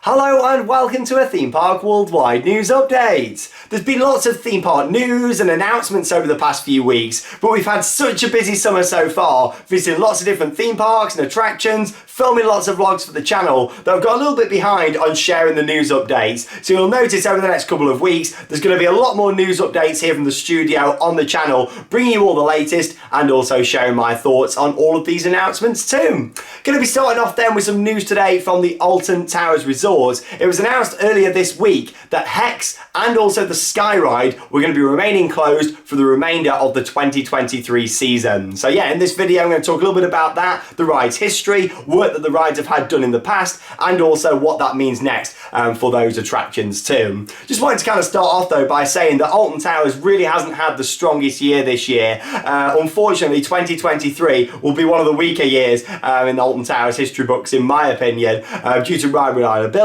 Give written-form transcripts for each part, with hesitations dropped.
Hello and welcome to a Theme Park Worldwide news update. There's been lots of theme park news and announcements over the past few weeks, but we've had such a busy summer so far, visiting lots of different theme parks and attractions, filming lots of vlogs for the channel, that I've got a little bit behind on sharing the news updates. So you'll notice over the next couple of weeks, there's going to be a lot more news updates here from the studio on the channel, bringing you all the latest and also sharing my thoughts on all of these announcements too. Going to be starting off then with some news today from the Alton Towers Resort. It was announced earlier this week that Hex and also the Skyride were going to be remaining closed for the remainder of the 2023 season. So yeah, in this video I'm going to talk a little bit about that, the ride's history, work that the rides have had done in the past, and also what that means next for those attractions too. Just wanted to kind of start off though by saying that Alton Towers really hasn't had the strongest year this year. Unfortunately, 2023 will be one of the weaker years in the Alton Towers history books in my opinion, due to ride reliability,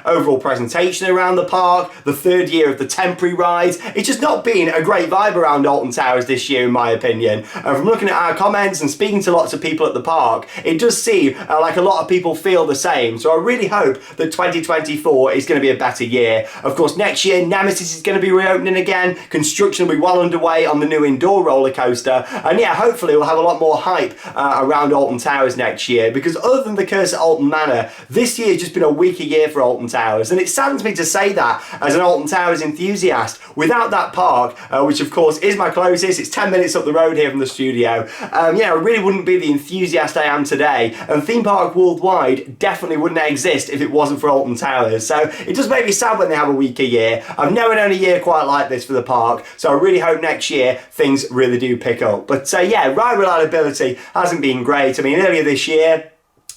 overall presentation around the park, the third year of the temporary rides. It's just not been a great vibe around Alton Towers this year in my opinion. From looking at our comments and speaking to lots of people at the park, it does seem like a lot of people feel the same. So I really hope that 2024 is going to be a better year. Of course, next year Nemesis is going to be reopening again. Construction will be well underway on the new indoor roller coaster, and yeah, hopefully we'll have a lot more hype around Alton Towers next year, because other than the Curse at Alton Manor, this year has just been a weaker year for Alton Towers, and it saddens me to say that as an Alton Towers enthusiast. Without that park, which of course is my closest, it's 10 minutes up the road here from the studio, yeah, I really wouldn't be the enthusiast I am today, and Theme Park Worldwide definitely wouldn't exist if it wasn't for Alton Towers. So it does make me sad when they have a weaker year. I've never known a year quite like this for the park, so I really hope next year things really do pick up. But yeah, ride reliability hasn't been great. I mean, earlier this year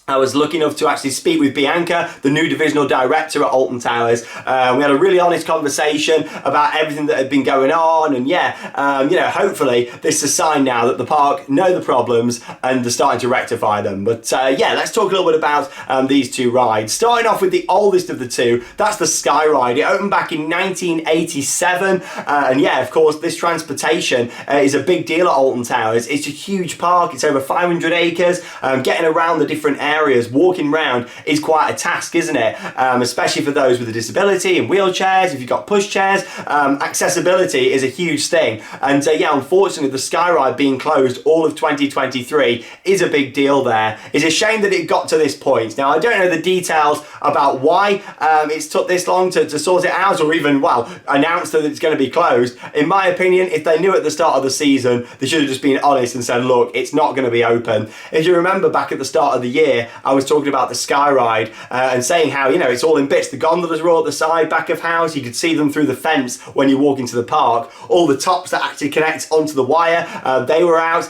I was lucky enough to actually speak with Bianca, the new divisional director at Alton Towers. We had a really honest conversation about everything that had been going on, and yeah, you know, hopefully this is a sign now that the park know the problems and they're starting to rectify them. But yeah, let's talk a little bit about these two rides. Starting off with the oldest of the two, that's the Skyride. It opened back in 1987, and yeah, of course, this transportation is a big deal at Alton Towers. It's a huge park. It's over 500 acres. Getting around the different areas, walking around is quite a task, isn't it? Especially for those with a disability and wheelchairs, if you've got push chairs. Accessibility is a huge thing, and yeah, unfortunately the Skyride being closed all of 2023 is a big deal there. It's a shame that it got to this point. Now, I don't know the details about why it's took this long to sort it out, or even, well, announce that it's going to be closed. In my opinion, if they knew at the start of the season, they should have just been honest and said, look, it's not going to be open. If you remember back at the start of the year, I was talking about the Skyride and saying how, you know, it's all in bits. The gondolas were all at the side, back of house. You could see them through the fence when you walk into the park. All the tops that actually connect onto the wire, they were out.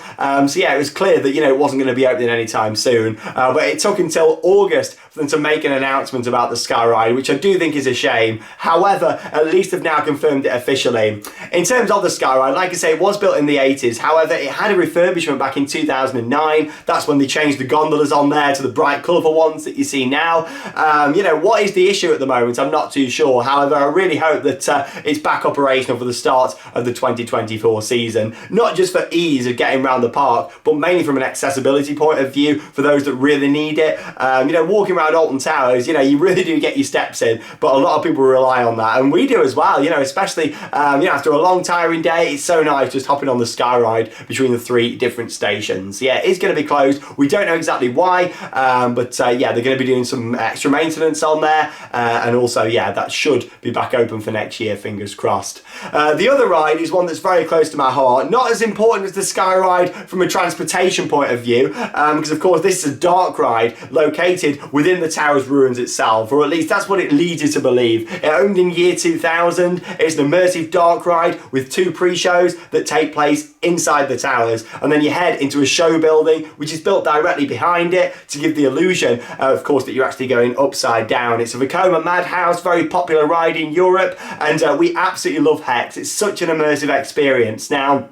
So yeah, it was clear that, you know, it wasn't going to be opening anytime soon. But it took until August for them to make an announcement about the Skyride, which I do think is a shame. However, at least they've now confirmed it officially. In terms of the Skyride, like I say, it was built in the 80s. However, it had a refurbishment back in 2009. That's when they changed the gondolas on there to the bright colourful ones that you see now. You know, what is the issue at the moment? I'm not too sure. However, I really hope that it's back operational for the start of the 2024 season. Not just for ease of getting around the park, but mainly from an accessibility point of view for those that really need it. You know, walking around Alton Towers, you know, you really do get your steps in, but a lot of people rely on that, and we do as well, you know, especially you know, after a long tiring day. It's so nice just hopping on the Skyride between the 3 different stations. Yeah, it's going to be closed. We don't know exactly why, but yeah, they're going to be doing some extra maintenance on there, and also, yeah, that should be back open for next year, fingers crossed. The other ride is one that's very close to my heart, not as important as the Skyride from a transportation point of view, because of course this is a dark ride located within the tower's ruins itself, or at least that's what it leads you to believe. It opened in year 2000. It's an immersive dark ride with 2 pre-shows that take place inside the towers, and then you head into a show building which is built directly behind it to give the illusion, of course, that you're actually going upside down. It's a Vekoma Madhouse, very popular ride in Europe, and we absolutely love Hex. It's such an immersive experience. Now,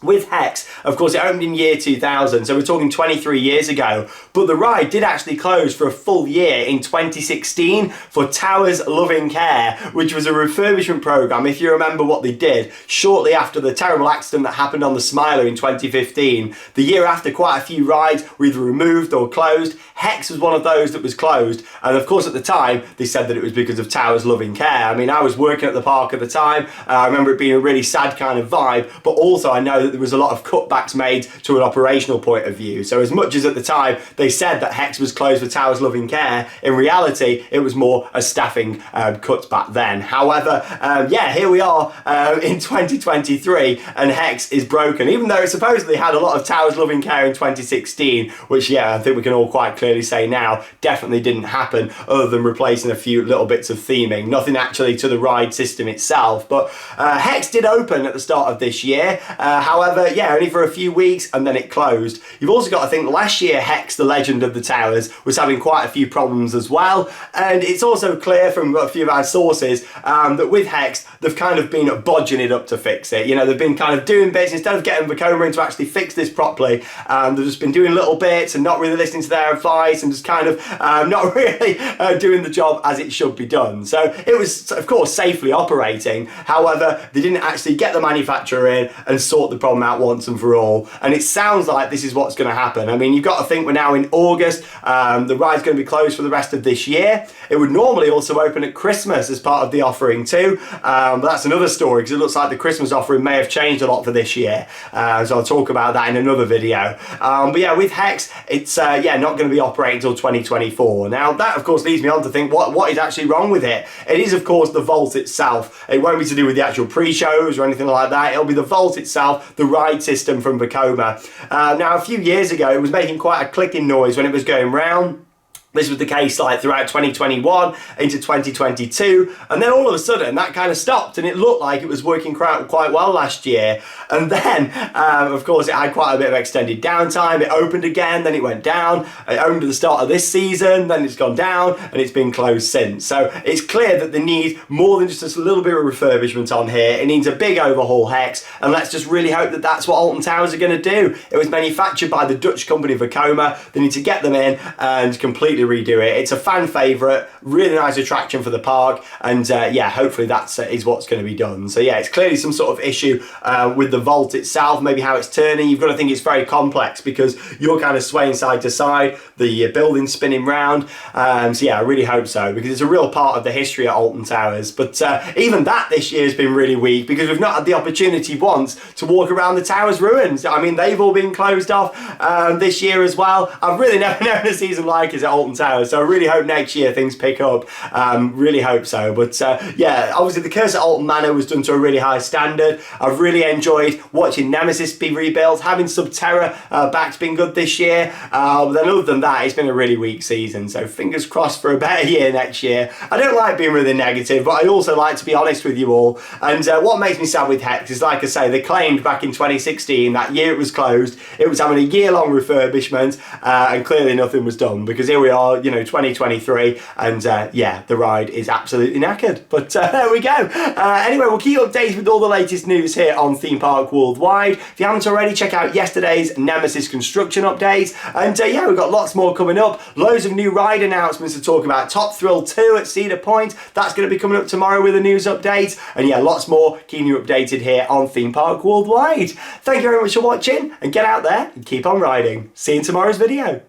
With Hex, of course, it opened in year 2000, so we're talking 23 years ago, but the ride did actually close for a full year in 2016 for Towers Loving Care, which was a refurbishment program, if you remember what they did, shortly after the terrible accident that happened on the Smiler in 2015. The year after, quite a few rides were either removed or closed. Hex was one of those that was closed, and of course at the time, they said that it was because of Towers Loving Care. I mean, I was working at the park at the time, I remember it being a really sad kind of vibe, but also I know that there was a lot of cutbacks made to an operational point of view. So as much as at the time they said that Hex was closed for Towers Loving Care, in reality it was more a staffing cut back then. However, yeah, here we are in 2023 and Hex is broken, even though it supposedly had a lot of Towers Loving Care in 2016, which yeah, I think we can all quite clearly say now definitely didn't happen, other than replacing a few little bits of theming, nothing actually to the ride system itself. But Hex did open at the start of this year, however, yeah, only for a few weeks and then it closed. You've also got to think last year Hex, the legend of the towers, was having quite a few problems as well, and it's also clear from a few of our sources that with Hex they've kind of been bodging it up to fix it. You know, they've been kind of doing bits instead of getting Vekoma in to actually fix this properly. They've just been doing little bits and not really listening to their advice and just kind of not really doing the job as it should be done. So it was of course safely operating, however they didn't actually get the manufacturer in and sort the problem out once and for all, and it sounds like this is what's going to happen. I mean, you've got to think we're now in August, the ride's going to be closed for the rest of this year. It would normally also open at Christmas as part of the offering too, but that's another story because it looks like the Christmas offering may have changed a lot for this year, so I'll talk about that in another video. But yeah, with Hex it's yeah, not going to be operating until 2024. Now that of course leads me on to think what is actually wrong with it. It is of course the vault itself. It won't be to do with the actual pre-shows or anything like that. It'll be the vault itself, the ride system from Vekoma. Now a few years ago it was making quite a clicking noise when it was going round. This was the case like throughout 2021 into 2022, and then all of a sudden that kind of stopped and it looked like it was working quite well last year. And then of course it had quite a bit of extended downtime. It opened again, then it went down. It opened at the start of this season, then it's gone down and it's been closed since. So it's clear that they need more than just a little bit of refurbishment on here. It needs a big overhaul, Hex, and let's just really hope that that's what Alton Towers are going to do. It was manufactured by the Dutch company Vekoma. They need to get them in and completely redo it. It's a fan favourite, really nice attraction for the park, and yeah, hopefully that's is what's going to be done. So yeah, it's clearly some sort of issue with the vault itself, maybe how it's turning. You've got to think it's very complex because you're kind of swaying side to side, the building's spinning round. So yeah, I really hope so because it's a real part of the history at Alton Towers. But even that this year has been really weak because we've not had the opportunity once to walk around the Towers ruins. I mean, they've all been closed off this year as well. I've really never known a season like it at Alton Towers, so I really hope next year things pick up. Really hope so. But yeah, obviously the Curse at Alton Manor was done to a really high standard. I've really enjoyed watching Nemesis be rebuilt. Having Subterra back's been good this year. But then other than that, it's been a really weak season. So fingers crossed for a better year next year. I don't like being really negative, but I also like to be honest with you all. And what makes me sad with Hex is, like I say, they claimed back in 2016 that year it was closed, it was having a year-long refurbishment, and clearly nothing was done because here we are, you know, 2023, and yeah, the ride is absolutely knackered. But there we go. Anyway, we'll keep you updated with all the latest news here on Theme Park Worldwide. If you haven't already, check out yesterday's Nemesis construction update. And yeah, we've got lots more coming up. Loads of new ride announcements to talk about. Top Thrill 2 at Cedar Point. That's going to be coming up tomorrow with a news update. And yeah, lots more keeping you updated here on Theme Park Worldwide. Thank you very much for watching, and get out there and keep on riding. See you in tomorrow's video.